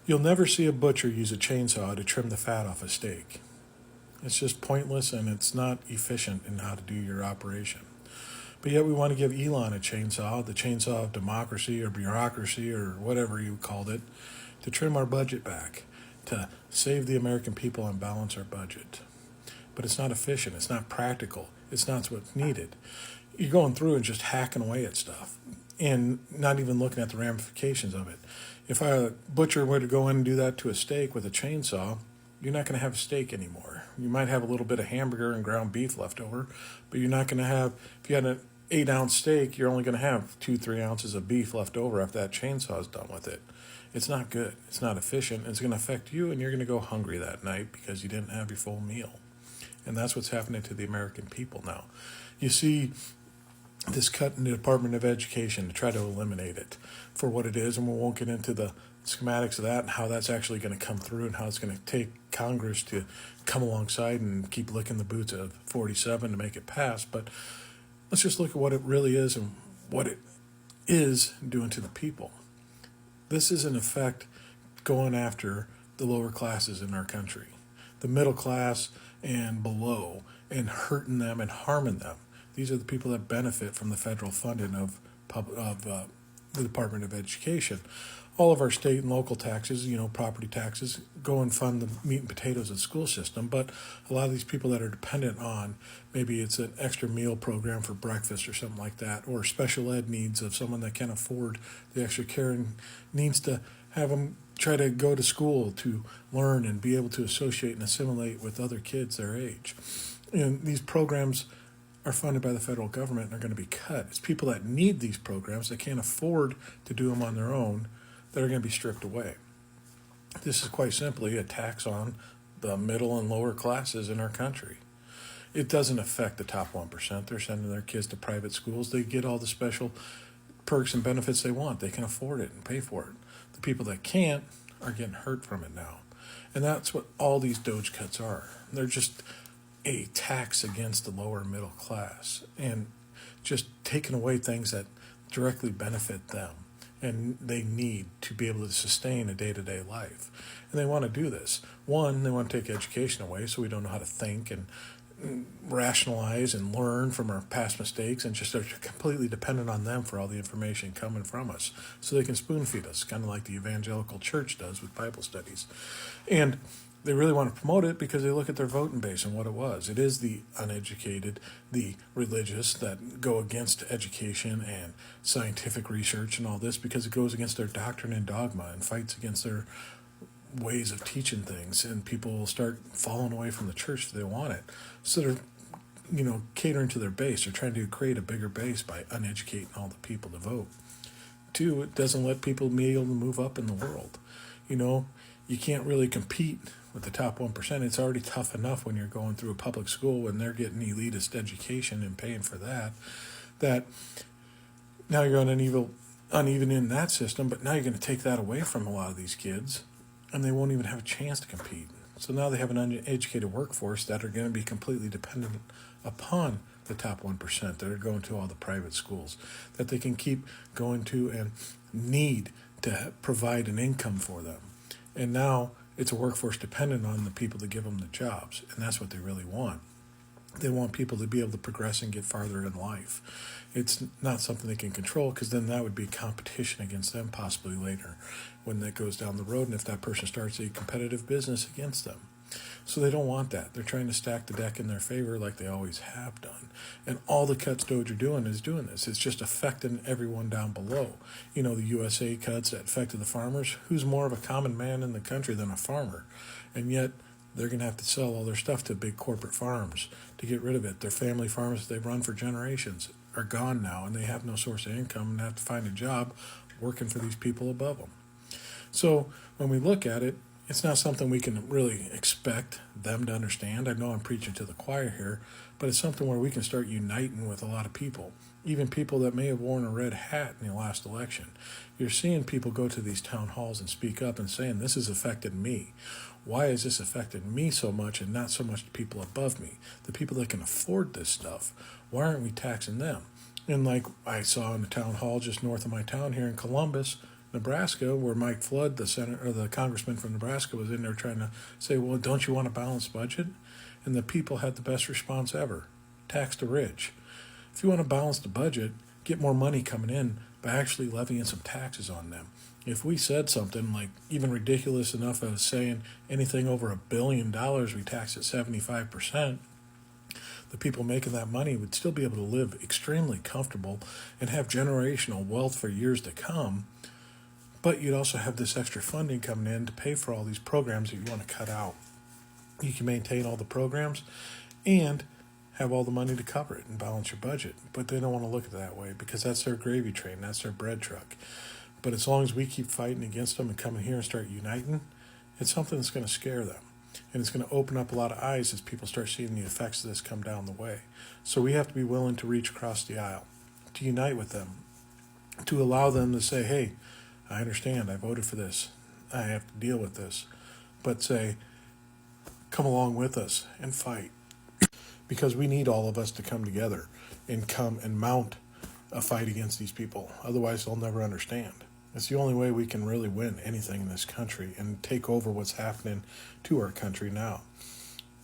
You'll never see a butcher use a chainsaw to trim the fat off a steak. It's just pointless and it's not efficient in how to do your operation. But yet we want to give Elon a chainsaw, the chainsaw of democracy or bureaucracy or whatever you called it, to trim our budget back, to save the American people and balance our budget. But it's not efficient, it's not practical, it's not what's needed. You're going through and just hacking away at stuff and not even looking at the ramifications of it. If a butcher were to go in and do that to a steak with a chainsaw, you're not going to have a steak anymore. You might have a little bit of hamburger and ground beef left over, but you're not going to have, if you had an 8-ounce steak, you're only going to have 2-3 ounces of beef left over after that chainsaw is done with it. It's not good. It's not efficient. It's going to affect you, and you're going to go hungry that night because you didn't have your full meal. And that's what's happening to the American people now. You see this cut in the Department of Education to try to eliminate it for what it is, and we won't get into the schematics of that and how that's actually going to come through and how it's going to take Congress to come alongside and keep licking the boots of 47 to make it pass. But let's just look at what it really is and what it is doing to the people. This is in effect going after the lower classes in our country, the middle class and below, and hurting them and harming them. These are the people that benefit from the federal funding of the Department of Education. All of our state and local taxes, property taxes, go and fund the meat and potatoes of the school system. But a lot of these people that are dependent on, maybe it's an extra meal program for breakfast or something like that, or special ed needs of someone that can't afford the extra care and needs to have them try to go to school to learn and be able to associate and assimilate with other kids their age. And these programs are funded by the federal government and are going to be cut. It's people that need these programs, that can't afford to do them on their own, that are going to be stripped away. This is quite simply a tax on the middle and lower classes in our country. It doesn't affect the top 1%. They're sending their kids to private schools. They get all the special perks and benefits they want. They can afford it and pay for it. The people that can't are getting hurt from it now. And that's what all these Doge cuts are. They're just a tax against the lower middle class and just taking away things that directly benefit them and they need to be able to sustain a day-to-day life. And they want to do this. One, they want to take education away so we don't know how to think and rationalize and learn from our past mistakes and just are completely dependent on them for all the information coming from us so they can spoon feed us, kind of like the evangelical church does with Bible studies. And they really want to promote it because they look at their voting base and what it was. It is the uneducated, the religious that go against education and scientific research and all this because it goes against their doctrine and dogma and fights against their ways of teaching things, and people will start falling away from the church if they want it. So they're, catering to their base. They're trying to create a bigger base by uneducating all the people to vote. Two, it doesn't let people be able to move up in the world. You can't really compete with the top 1%. It's already tough enough when you're going through a public school and they're getting elitist education and paying for that now you're uneven in that system, but now you're going to take that away from a lot of these kids and they won't even have a chance to compete. So now they have an uneducated workforce that are going to be completely dependent upon the top 1% that are going to all the private schools that they can keep going to and need to provide an income for them. And now it's a workforce dependent on the people to give them the jobs, and that's what they really want. They want people to be able to progress and get farther in life. It's not something they can control because then that would be competition against them possibly later when that goes down the road and if that person starts a competitive business against them. So they don't want that. They're trying to stack the deck in their favor like they always have done. And all the cuts Doge are doing is doing this. It's just affecting everyone down below. The USA cuts that affected the farmers. Who's more of a common man in the country than a farmer? And yet they're going to have to sell all their stuff to big corporate farms to get rid of it. Their family farms that they've run for generations are gone now, and they have no source of income and have to find a job working for these people above them. So when we look at it, it's not something we can really expect them to understand. I know I'm preaching to the choir here, but it's something where we can start uniting with a lot of people, even people that may have worn a red hat in the last election. You're seeing people go to these town halls and speak up and saying, this has affected me. Why has this affected me so much and not so much the people above me? The people that can afford this stuff, why aren't we taxing them? And like I saw in the town hall just north of my town here in Columbus, Nebraska, where Mike Flood, the congressman from Nebraska, was in there trying to say, well, don't you want a balanced budget? And the people had the best response ever: tax the rich. If you want to balance the budget, get more money coming in by actually levying some taxes on them. If we said something like even ridiculous enough as saying anything over $1 billion we tax at 75%, the people making that money would still be able to live extremely comfortable and have generational wealth for years to come. But you'd also have this extra funding coming in to pay for all these programs that you want to cut out. You can maintain all the programs and have all the money to cover it and balance your budget. But they don't want to look at it that way because that's their gravy train, that's their bread truck. But as long as we keep fighting against them and coming here and start uniting, it's something that's going to scare them. And it's going to open up a lot of eyes as people start seeing the effects of this come down the way. So we have to be willing to reach across the aisle, to unite with them, to allow them to say, hey, I understand, I voted for this, I have to deal with this. But say, come along with us and fight. Because we need all of us to come together and come and mount a fight against these people. Otherwise, they'll never understand. It's the only way we can really win anything in this country and take over what's happening to our country now.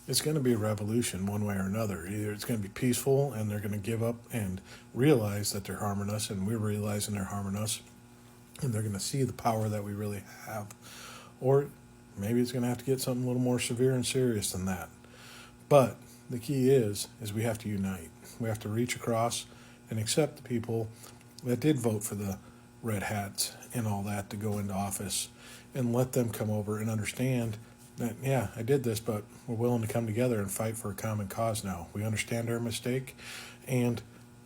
It's going to be a revolution one way or another. Either it's going to be peaceful and they're going to give up and realize that they're harming us, and we're realizing they're harming us, and they're going to see the power that we really have. Or maybe it's going to have to get something a little more severe and serious than that. But the key is we have to unite. We have to reach across and accept the people that did vote for the red hats and all that to go into office, and let them come over and understand that, yeah, I did this, but we're willing to come together and fight for a common cause now. We understand our mistake, and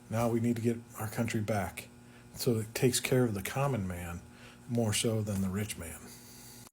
now we need to get our country back. So it takes care of the common man more so than the rich man.